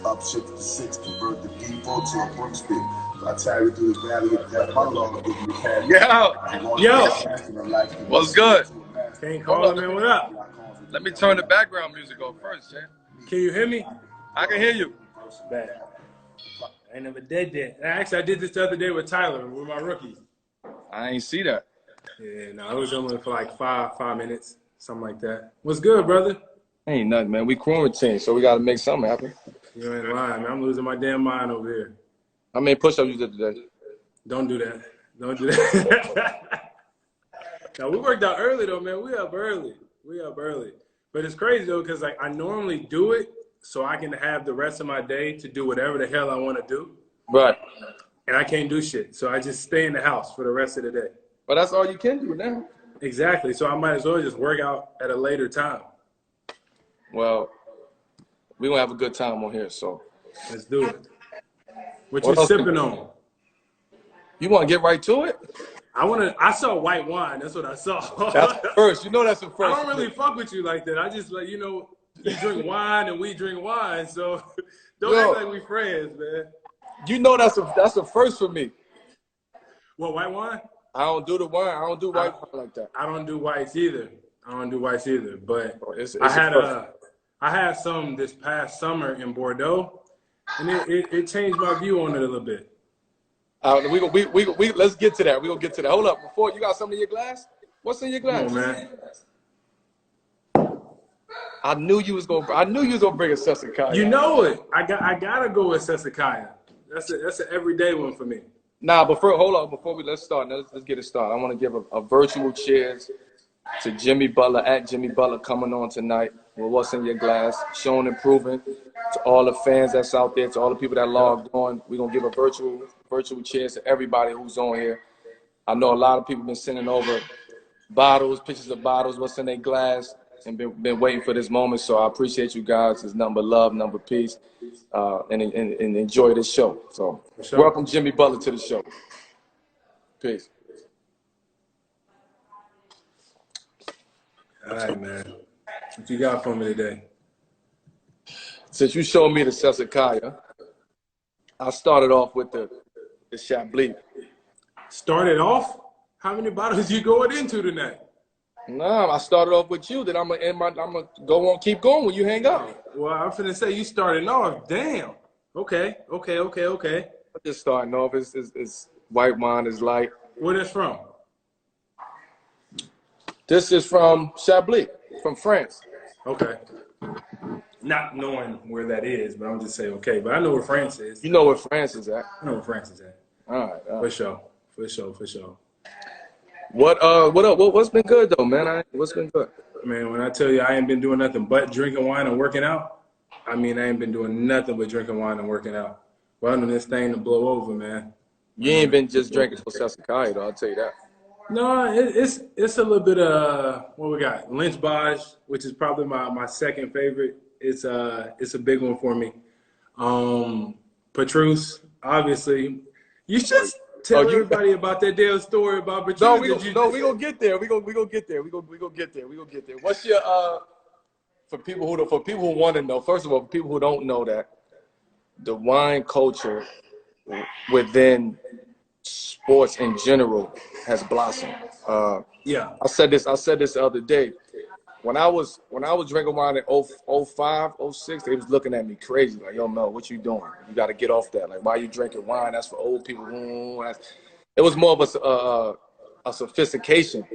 Up shift to 6, convert the depot to a broom stick. So I tarry through the valley of death. My Lord will give you a path. Yo, what's good? Can't call him, man. What up? Let me turn the background music on first, Jay. Can you hear me? I can hear you. Bad. I ain't never did that. Actually, I did this the other day with Tyler, with my rookies. I ain't see that. Yeah, no, it was only for like five minutes, something like that. What's good, brother? Ain't nothing, man. We quarantined, so we got to make something happen. You ain't lying, man. I'm losing my damn mind over here. How many push-ups you did today? Don't do that. Don't do that. Now, we worked out early, though, man. We up early. But it's crazy, though, because like I normally do it so I can have the rest of my day to do whatever the hell I want to do. Right. And I can't do shit. So I just stay in the house for the rest of the day. But that's all you can do now. Exactly. So I might as well just work out at a later time. Well, we're going to have a good time on here, so. Let's do it. What you sipping on? You want to get right to it? I saw white wine. That's what I saw. That's the first. You know that's the first. I don't really fuck with you like that. I just like, you drink wine and we drink wine, so don't act like we friends, man. You know that's a first for me. What, white wine? I don't do the wine. I don't do white wine like that. I don't do whites either. But it's I had some this past summer in Bordeaux, and it changed my view on it a little bit. We let's get to that. We're gonna get to that. Hold up, before you got something in your glass? What's in your glass? Come on, man. I knew you was gonna bring a Sesakaya. You know it. I gotta go with Sesakaya. That's an everyday one for me. Nah, but hold on, before let's start. Let's get it started. I want to give a virtual cheers to Jimmy Butler, at Jimmy Butler, coming on tonight with what's in your glass, showing and proving to all the fans that's out there, to all the people that logged on. We're gonna give a virtual cheers to everybody who's on here. I know a lot of people been sending over pictures of bottles, what's in their glass, and been waiting for this moment. So I appreciate you guys. It's number love, number peace, and enjoy this show. So welcome Jimmy Butler to the show. Peace. All right, man. What you got for me today? Since you showed me the Sesakaya, I started off with the Chablis. Started off? How many bottles you going into tonight? No, I started off with you. Then I'm gonna keep going when you hang up. Well, I'm finna say you starting off. Damn. Okay. I'm just starting off. It's white wine is light. Where this from? This is from Chablis, from France. Okay. Not knowing where that is, but I'm just saying okay. But I know where France is. You know where France is at. I know where France is at. All right. For sure. What's been good though, man? What's been good? Man, when I tell you I ain't been doing nothing but drinking wine and working out, I mean I ain't been doing nothing but drinking wine and working out. Well, I this thing to blow over, man. You ain't been just drinking for Sesakaya though, I'll tell you that. No, it's a little bit of what we got. Lynch Baj, which is probably my second favorite. It's a big one for me. Petrus, obviously. You should tell everybody about that damn story about Petrus. No, we gonna get there. We gonna get there. What's your for people who want to know? First of all, for people who don't know that the wine culture within sports in general has blossomed. Yeah. I said this the other day. When I was drinking wine in 05, 06, they was looking at me crazy. Like, yo, Mel, what you doing? You got to get off that. Like, why you drinking wine? That's for old people. It was more of a sophistication.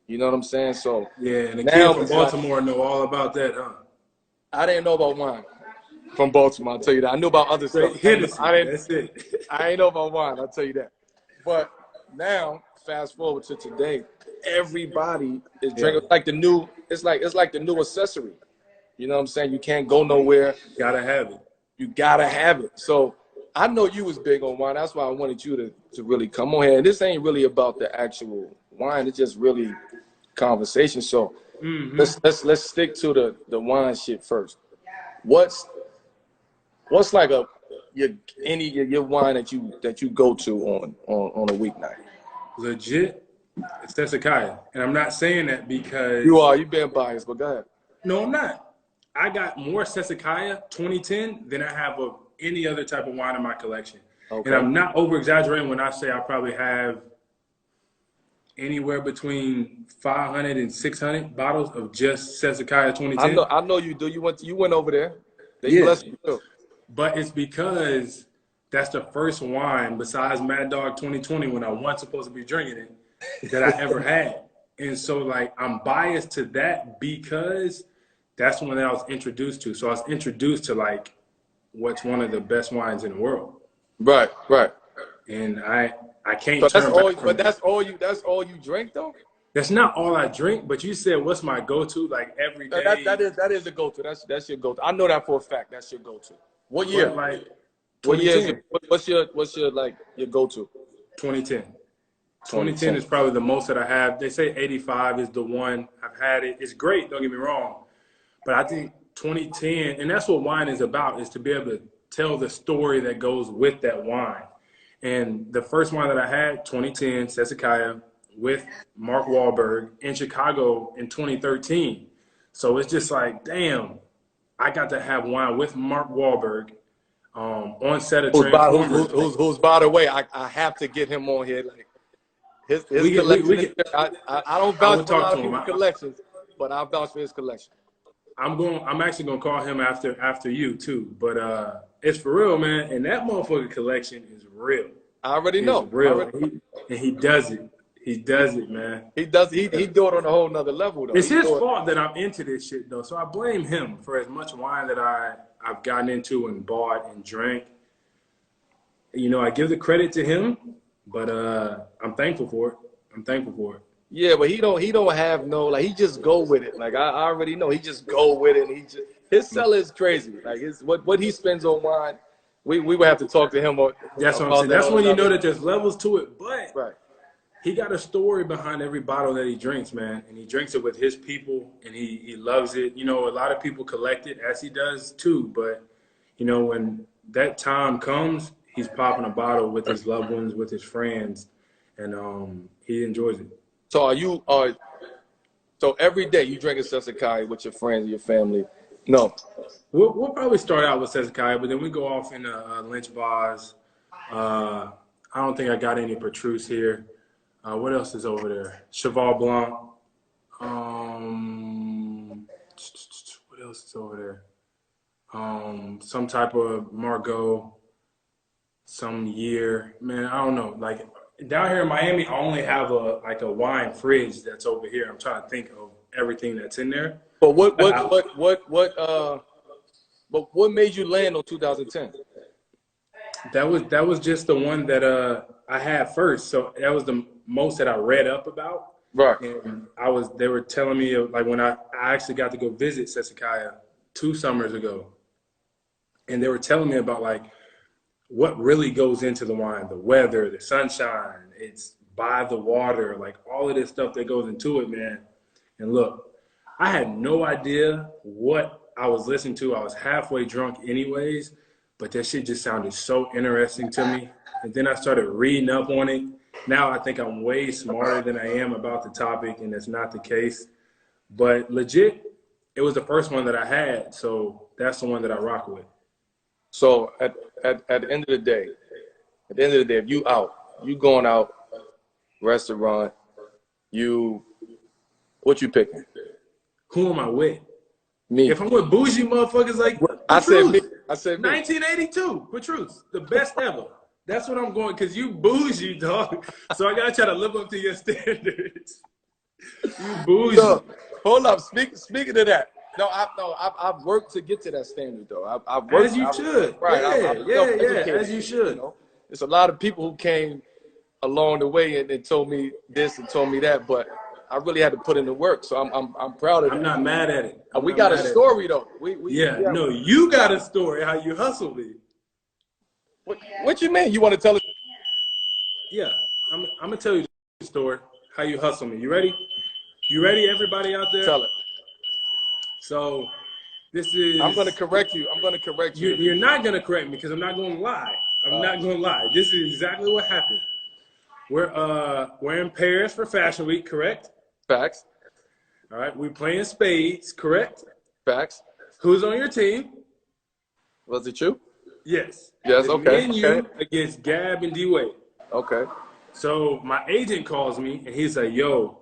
You know what I'm saying? So yeah, and the kids from Baltimore know all about that, huh? I didn't know about wine from Baltimore. I'll tell you that. I knew about other stuff. That's it. I ain't know about wine. I'll tell you that. But now, fast forward to today, everybody is drinking like the new. It's like the new accessory. You know what I'm saying? You can't go nowhere. You gotta have it. You gotta have it. So I know you was big on wine. That's why I wanted you to really come on here. And this ain't really about the actual wine. It's just really conversation. So let's stick to the wine shit first. What's like your wine that you go to on a weeknight? Legit, it's Sesakaya. And I'm not saying that because you've been biased, but go ahead. No, I'm not. I got more Sassicaia 2010 than I have of any other type of wine in my collection. Okay. And I'm not over-exaggerating when I say I probably have anywhere between 500 and 600 bottles of just Sassicaia 2010. I know you do. You went over there. They Yeah. blessed you too. But it's because that's the first wine besides Mad Dog 2020 when I wasn't supposed to be drinking it that I ever had. And so, like, I'm biased to that because that's the one that I was introduced to. So I was introduced to, like, what's one of the best wines in the world. Right. And I can't So turn back from that's all you drink though? That's not all I drink, but you said what's my go-to, like, every day? That is the go-to. That's your go-to. I know that for a fact. That's your go-to. What year? Like, What year is what's your like your go-to? 2010. 2010 is probably the most that I have. They say 85 is the one. I've had it. It's great, don't get me wrong. But I think 2010, and that's what wine is about, is to be able to tell the story that goes with that wine. And the first wine that I had, 2010, Sassicaia, with Mark Wahlberg in Chicago in 2013. So it's just like, damn, I got to have wine with Mark Wahlberg on set of Transformers. Who's by the way, I have to get him on here. Like his collection. I don't vouch for a lot of people's collections, but I vouch for his collection. I'm actually gonna call him after you too. But it's for real, man. And that motherfucker collection is real. I already know. It's real. And he does it. He does it, man. He do it on a whole nother level though. It's his fault that I'm into this shit though. So I blame him for as much wine that I've gotten into and bought and drank. You know, I give the credit to him, but I'm thankful for it. Yeah, but he don't have no, like, he just go with it. Like I already know he just go with it. And his cellar is crazy. Like what he spends on wine, we would have to talk to him. That's what I'm saying. That's when you know that there's levels to it. But right. He got a story behind every bottle that he drinks, man. And he drinks it with his people, and he loves it. You know, a lot of people collect it, as he does too. But, you know, when that time comes, he's popping a bottle with his loved ones, with his friends, and he enjoys it. So so every day you drink a Sassicaia with your friends and your family? No. We'll probably start out with Sassicaia, but then we go off into Lynch bars. I don't think I got any Petrus here. What else is over there? Cheval Blanc. What else is over there? Some type of Margaux. Some year. Man, I don't know. Like, down here in Miami, I only have a wine fridge that's over here. I'm trying to think of everything that's in there. But what made you land on 2010? That was just the one that I had first. So that was the most that I read up about. Right. And they were telling me, like, when I actually got to go visit Sassicaia 2 summers ago, and they were telling me about, like, what really goes into the wine, the weather, the sunshine, it's by the water, like all of this stuff that goes into it, man. And look, I had no idea what I was listening to. I was halfway drunk anyways, but that shit just sounded so interesting to me. And then I started reading up on it. Now I think I'm way smarter than I am about the topic, and that's not the case. But legit, it was the first one that I had, so that's the one that I rock with. So at the end of the day, if you going out, restaurant, what you picking? Who am I with? Me. If I'm with bougie motherfuckers like I said me. 1982, Petrus, the best ever. That's what I'm going, because you bougie, dog. So I got to try to live up to your standards. You bougie. So, hold up. Speaking of that, I've worked to get to that standard, though. I've worked. As you should. Right. Yeah, as you should. You know? There's a lot of people who came along the way and told me this and told me that, but I really had to put in the work. So I'm proud of it. I'm not mad at it. We got a story, though. No, you got a story, how you hustled it. What you mean? You want to tell it? Yeah, I'm going to tell you the story, how you hustle me. You ready? You ready, everybody out there? Tell it. So this is... I'm going to correct you. You're not going to correct me because I'm not going to lie. I'm not going to lie. This is exactly what happened. We're in Paris for Fashion Week, correct? Facts. All right, we're playing spades, correct? Facts. Who's on your team? Was it you? Yes. Yes, okay. Me and you against Gab and D-Wade. Okay. So my agent calls me, and he's like, yo,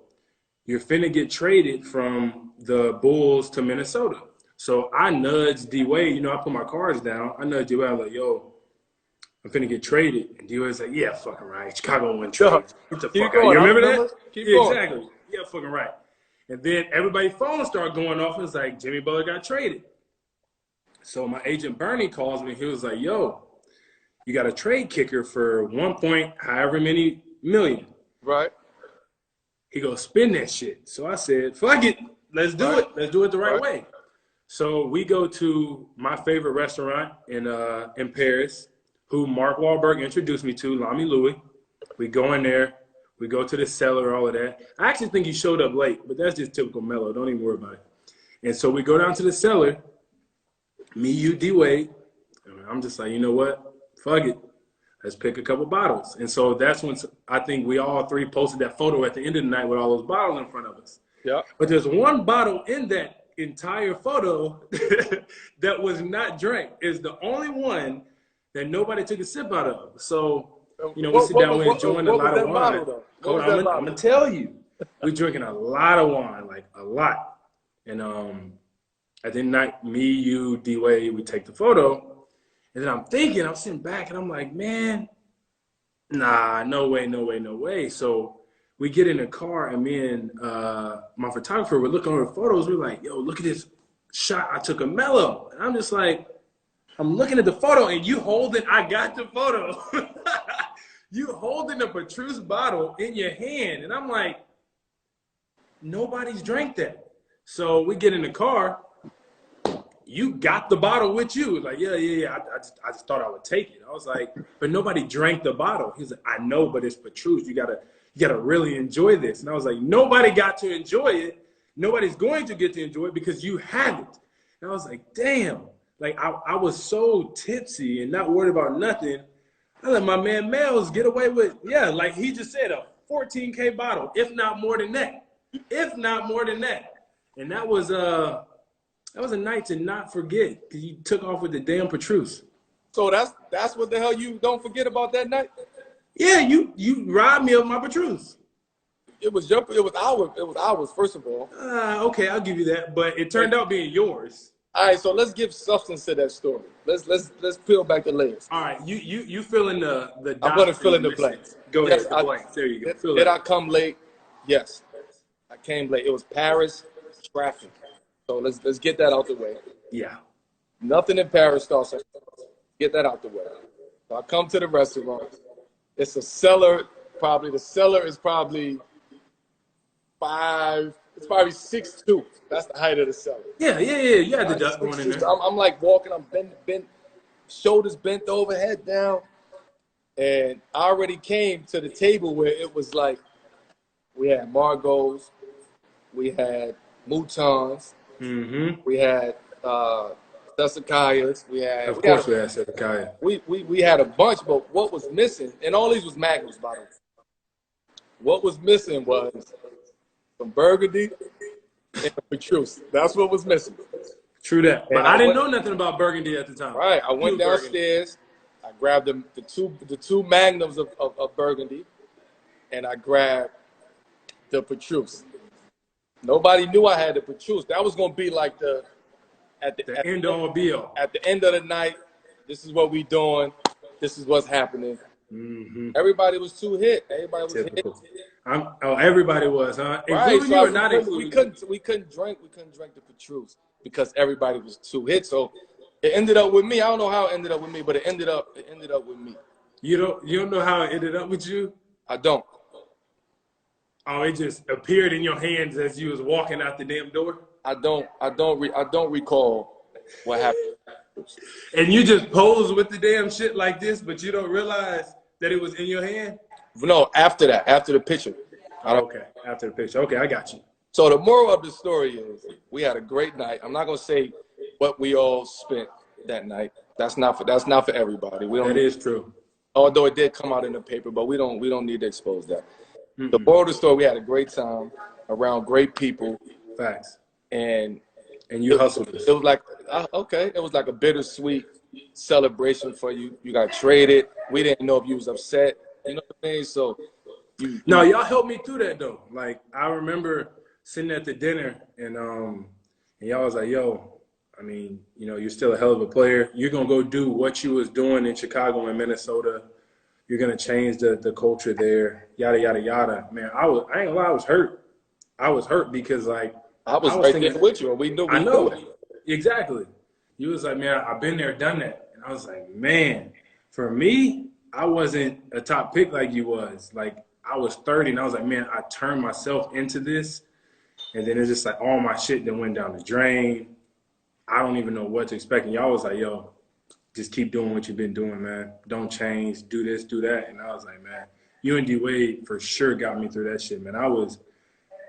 you're finna get traded from the Bulls to Minnesota. So I nudged D-Wade. You know, I put my cards down. I nudged D-Wade. I was like, yo, I'm finna get traded. And D-Wade's like, yeah, fucking right. Chicago win trades. Get the fuck out. You remember that? Keep Yeah, going. exactly. Yeah, fucking right. And then everybody's phones started going off. And it's like, Jimmy Butler got traded. So my agent Bernie calls me. He was like, yo, you got a trade kicker for 1 point however many million. Right. He goes, spin that shit. So I said, fuck it. Let's do it. Let's do it the right way. So we go to my favorite restaurant in Paris, who Mark Wahlberg introduced me to, Lamy Louie. We go in there. We go to the cellar, all of that. I actually think he showed up late, but that's just typical Melo. Don't even worry about it. And so we go down to the cellar, me, you, D-Wade. I'm just like, you know what? Fuck it. Let's pick a couple bottles. And so that's when I think we all three posted that photo at the end of the night with all those bottles in front of us. Yeah. But there's one bottle in that entire photo that was not drank. It's the only one that nobody took a sip out of. So, you know, we sit down, we're enjoying a lot of wine. Hold on, I'm going to tell you. We're drinking a lot of wine, like a lot. And at the end of the night, me, you, D-Wade, we take the photo. And then I'm sitting back, and I'm like, man, nah, no way, no way, no way. So we get in the car, and me and my photographer were looking over the photos. We're like, yo, look at this shot I took of Melo. And I'm just like, I'm looking at the photo, and I got the photo. You holding a Petrus bottle in your hand. And I'm like, nobody's drank that. So we get in the car. You got the bottle with you. Like, yeah. I just thought I would take it. I was like, but nobody drank the bottle. He's like, I know, but it's Petrus. You gotta really enjoy this. And I was like, nobody got to enjoy it. Nobody's going to get to enjoy it because you have it. And I was like, damn. Like, I was so tipsy and not worried about nothing. I let my man Mels get away with, like he just said, a 14K bottle, if not more than that. If not more than that. And that was a night to not forget because you took off with the damn Petrus. So that's what the hell you don't forget about that night? Yeah, you robbed me of my Petrus. It was ours, first of all. Okay, I'll give you that. But it turned out being yours. All right, so let's give substance to that story. Let's peel back the layers. All right, you fill in the I'm gonna fill in the blanks. Go ahead, the blanks. There you go. Did I come late? Yes. I came late. It was Paris traffic. So let's get that out the way. Yeah. Nothing in Paris starts. Get that out the way. So I come to the restaurant. It's a cellar. The cellar is probably 5. It's probably 6'2". That's the height of the cellar. Yeah. You had the duck going in there. I'm like walking. I'm bent, shoulders bent over, head down. And I already came to the table where it was like we had Margot's, we had Moutons, we had Sesakayas, we had Sesakaya. We had a bunch, but what was missing, and all these was Magnums bottles. What was missing was some Burgundy and a Petrus. That's what was missing. True that. But I didn't know nothing about Burgundy at the time. Right. I went downstairs. I grabbed the two Magnums of Burgundy, and I grabbed the Petrus. Nobody knew I had the Petrus. That was gonna be like the end all be all. At the end of the night, this is what we doing. This is what's happening. Everybody was too hit. Everybody was hit. Everybody was, huh? Right. Including you or not including? We couldn't drink the Petrus because everybody was too hit. So it ended up with me. I don't know how it ended up with me, but it ended up with me. You don't know how it ended up with you? I don't. Oh, it just appeared in your hands as you was walking out the damn door? I don't recall what happened. And you just pose with the damn shit like this, but you don't realize that it was in your hand? No, after the picture. Okay, after the picture. Okay, I got you. So the moral of the story is we had a great night. I'm not gonna say what we all spent that night. That's not for everybody. That is true. Although it did come out in the paper, but we don't need to expose that. The moral of the story, we had a great time around great people. Facts. And you hustled. It was like Okay, it was like a bittersweet celebration for you. You got traded. We didn't know if you was upset. You know what I mean? So No, y'all helped me through that though. Like I remember sitting at the dinner and y'all was like, "Yo, I mean, you know, you're still a hell of a player. You're gonna go do what you was doing in Chicago and Minnesota. You're gonna change the culture there. Yada yada yada." Man, I ain't gonna lie, I was hurt. I was hurt because like I was right there with you, and we knew. I know exactly. You was like, "Man, I've been there, done that," and I was like, "Man, for me, I wasn't a top pick like you was. Like I was 30, and I was like, man, I turned myself into this, and then it's just like all my shit then went down the drain. I don't even know what to expect." And y'all was like, "Yo, just keep doing what you've been doing, man. Don't change. Do this, do that." And I was like, man, you and D Wade for sure got me through that shit, man. I was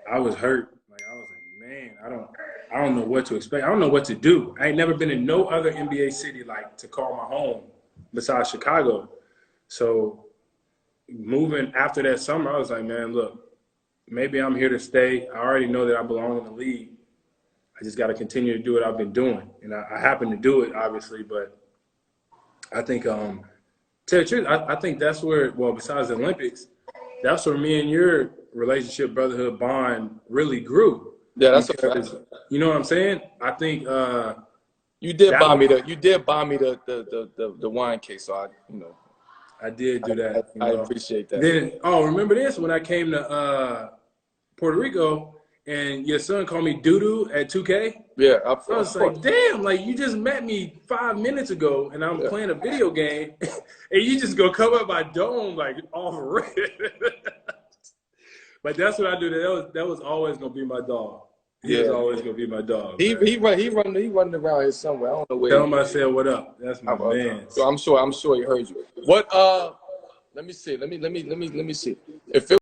hurt. Like I was like, man, I don't know what to expect. I don't know what to do. I ain't never been in no other NBA city like to call my home besides Chicago. So moving after that summer, I was like, man, look, maybe I'm here to stay. I already know that I belong in the league. I just got to continue to do what I've been doing. And I happen to do it, obviously, but I think, tell you the truth, I think that's where, well, besides the Olympics, that's where me and your relationship, brotherhood bond really grew. Yeah, that's a fact. You know what I'm saying? I think you did buy me the wine case, so I did do that. I appreciate that. Then, remember this? When I came to Puerto Rico and your son called me Doodoo at 2K? Yeah. I was like, damn, like you just met me 5 minutes ago and I'm playing a video game and you just go come up my dome like all red. But that's what I do. That was always going to be my dog. He was always going to be my dog. He running around here somewhere. I don't know where. Tell him I said what up. That's my man. So I'm sure he heard you. What let me see. Let me see. If it